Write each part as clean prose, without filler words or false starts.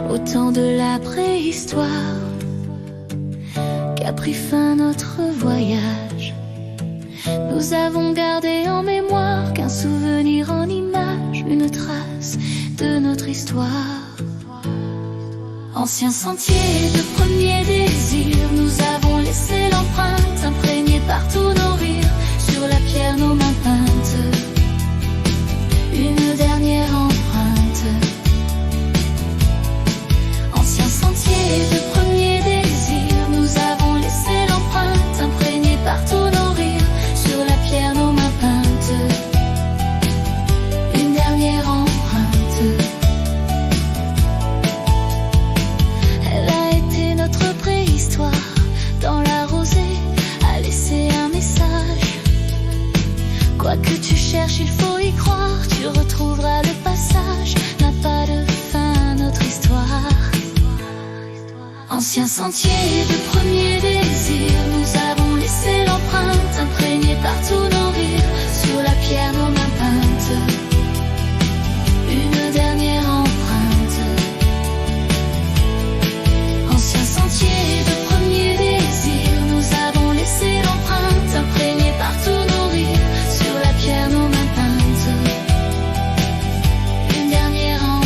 Au temps de la préhistoire qu'a pris fin notre voyage, nous avons gardé en mémoire qu'un souvenir en image, une trace de notre histoire. Anciens sentiers de premiers désirs, nous avons laissé l'empreinte imprégnée par tous nos rires, sur la pierre nos mains peintes, une dernière empreinte. Anciens sentiers de premiers désirs, nous avons laissé l'empreinte imprégnée par tous nos rires, sur la pierre nos mains peintes, une dernière empreinte. Elle a été notre préhistoire, dans la rosée a laissé un message. Quoi que tu cherches, il faut y croire, tu retrouveras le passage, n'a pas de fin notre histoire. Anciens sentiers de premiers désirs, nous avons laissé l'empreinte imprégnée par tous nos rires, sur la pierre nos mains peintes, une dernière empreinte. Anciens sentiers de premiers désirs, nous avons laissé l'empreinte imprégnée par tous nos rires, sur la pierre nos mains peintes, une dernière empreinte.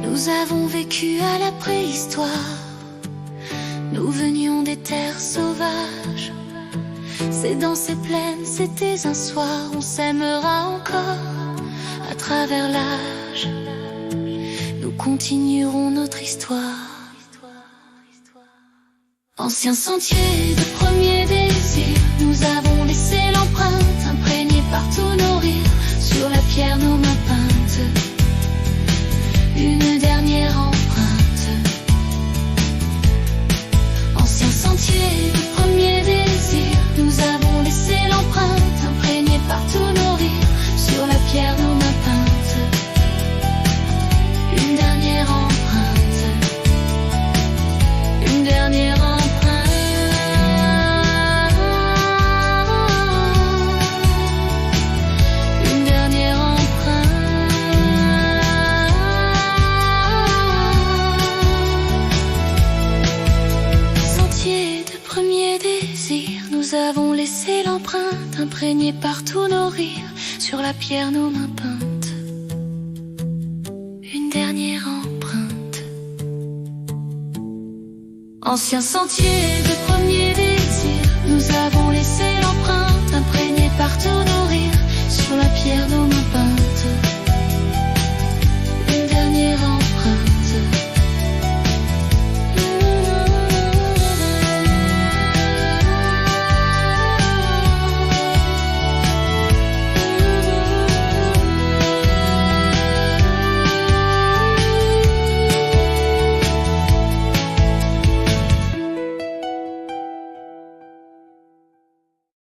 Nous avons vécu à la préhistoire, nous venions des terres sauvages. C'est dans ces plaines, c'était un soir, on s'aimera encore à travers l'âge. Nous continuerons notre histoire. Anciens sentiers de premiers désirs, nous avons laissé l'empreinte imprégnée par tous nos rires, sur la pierre nos mains peintes, une dernière empreinte. Anciens sentiers de premiers désirs, nous avons laissé l'empreinte imprégnée par tous nos rires, sur la pierre nos mains peintes, une dernière empreinte, une dernière empreinte. Nous avons laissé l'empreinte imprégnée par tous nos rires, sur la pierre nos mains peintes, une dernière empreinte. Anciens sentiers de premiers désirs, nous avons laissé l'empreinte imprégnée par tous nos rires, sur la pierre nos